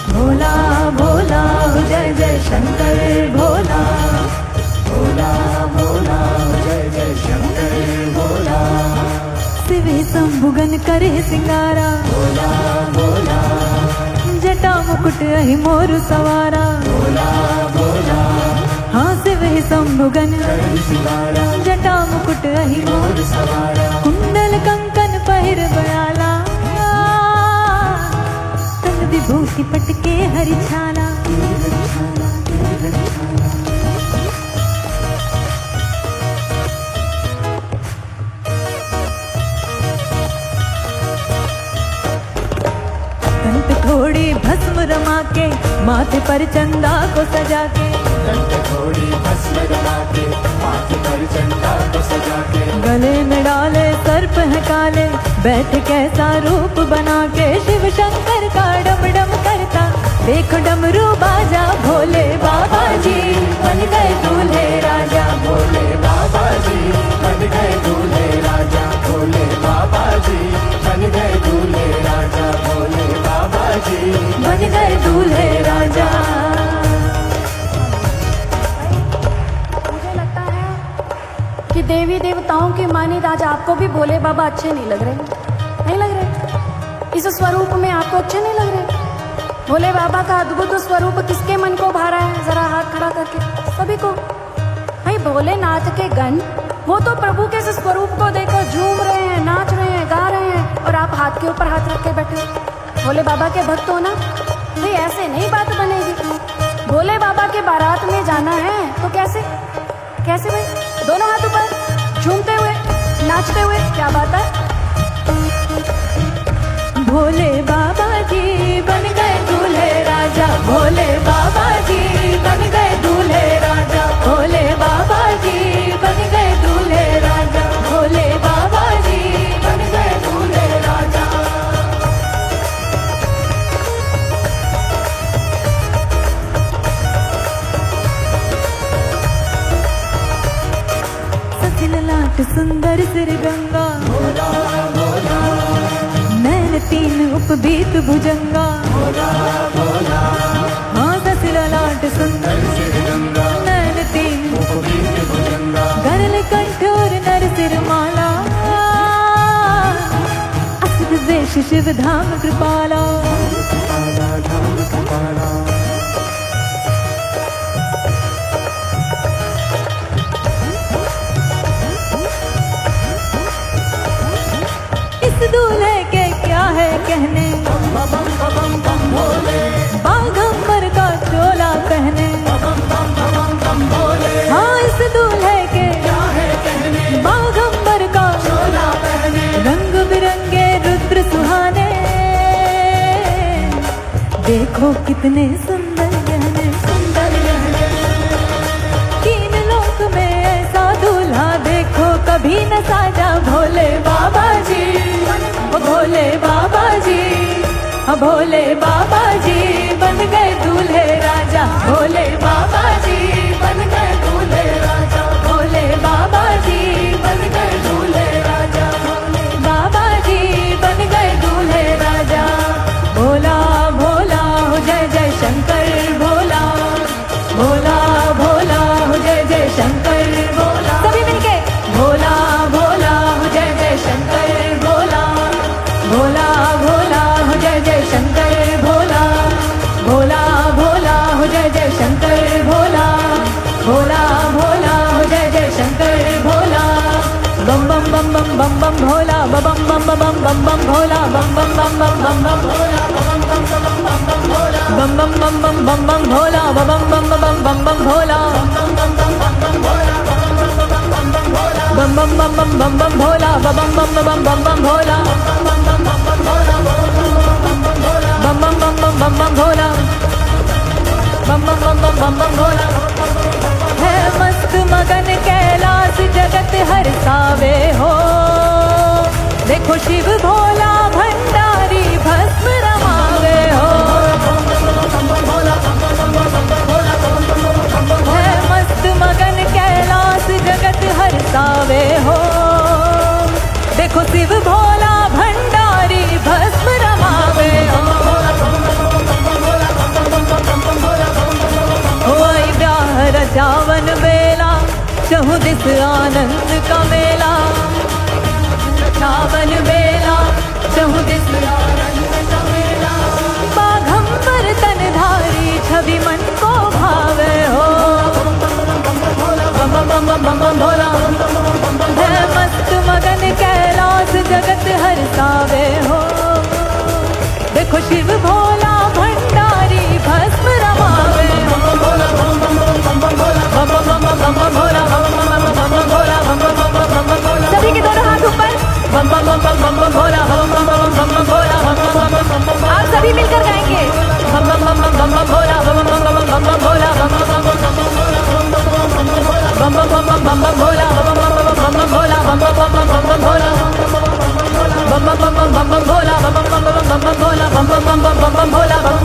भोला भोला जय जय शंकर भोला, भोला भोला जय जय शंकर भोला। शिवे शंभुगन करे सिंगारा, भोला भोला जटा मुकुट अहि मोर सवारा, भोला भोला हाँ शिवे शंभुगन जटा मुकुट अहि मोर सवारा। कुंडल कंकन पहिर बयाला, तन विभूति पटके हरि छाला। कंठ थोड़ी भस्म रमा के, माथे पर चंदा को सजा के, थोड़ी भस्म रमा के, माथे पर चंदा को सजा के, गले में डाले सर्प है काले, बैठ कैसा रूप बना के। शिव शंकर का डम डम करता देखो डमरू बाजा, भोले बाबा जी बन गए दूल्हे राजा, भोले बाबा जी बन गए दूल्हे राजा, भोले बाबा जी बन गए दूल्हे राजा, भोले बाबा जी बन गए दूल्हे राजा। मुझे लगता है कि देवी देवताओं की मानित आज आपको भी भोले बाबा अच्छे नहीं लग रहे, नहीं लग रहे। इस स्वरूप में आपको अच्छे नहीं लग रहे। भोले बाबा का अद्भुत स्वरूप किसके मन को भा रहा है, जरा हाथ खड़ा करके सभी को। भाई भोलेनाथ के गण वो तो प्रभु के इस स्वरूप को देखकर झूम रहे हैं, नाच रहे हैं, गा रहे हैं, और आप हाथ के ऊपर हाथ रख के बैठे हो। भोले बाबा के भक्त हो ना, भाई ऐसे नहीं बात बनेगी। भोले बाबा के बारात में जाना है तो कैसे कैसे भाई, दोनों हाथ ऊपर झूमते हुए नाचते हुए, क्या बात है। भोले बाबा जी बन गए दूल्हे राजा, भोले बाबा जी बन गए दूल्हे राजा, भोले बाबा जी बन गए दूल्हे राजा, भोले बाबा जी बन गए दूल्हे राजा। ससिल लाट सुंदर सिर गंगा, नैन तीन उपबीत भुजंगा, हाँ ससिल लाट सुंदर नैन तीन गरल कंठोर नर सिर माला, असुर वेश शिव धाम कृपाला। इस दूल्हे के क्या है कहने, बाघंबर का चोला पहने, हाँ इस दूल्हे के बाघंबर का चोला पहने, रंग बिरंगे रुद्र सुहाने, देखो कितने सुंदर गहने, सुंदर गहने। तीन लोक में ऐसा दूल्हा देखो कभी न साजा, भोले बाबा जी, भोले बाबा जी, भोले बाबा जी बन गए दूल्हे राजा, भोले बाबा जी बन गए दूल्हे राजा, भोले बाबा जी बन गए दूल्हे राजा, भोले बाबा जी बन गए दूल्हे राजा। भोला भोला हो जय जय शंकर भोला, भोला भोला हो जय जय शंकर बम बम भोला बम बम बम बम बम बम बम बम बम बम बम भोला बम बम बम बम बम बम भोला बम बम बम बम बम बम भोला बम बम बम बम बम बम भोला बम बम बम बम बम बम भोला बम बम बम बम बम बम भोला है मस्त मगन कैलाश जगत हरसावे हो देखो शिव भोला भंडारी भस्म रमावे हो है मस्त मगन कैलाश जगत हरसावे हो देखो शिव भोला भंडारी भस्म रमावे हो रचावन बेला चहु दिस आनंद का मेला रचावन बेला चहु दिस आनंद का मेला बाघंबर तनधारी छवि मन को भावे हो बम बम बम बम बम भोला है मस्त मगन कैलाश जगत हरसावे हो देखो शिव भोला भंडारी भस्म रमावे हो सभी के दोनों हाथ ऊपर बम बम बम बम बम भोला बम बम बम बम बम भोला आप सभी मिलकर गाएंगे बम बम बम बम बम भोला बम बम बम बम बम भोला बम बम बम बम बम भोला बम बम बम बम भोला बम बम बम बम बम भोला बम बम बम बम बम भोला बम बम बम बम बम भोला बम बम बम बम बम भोला बम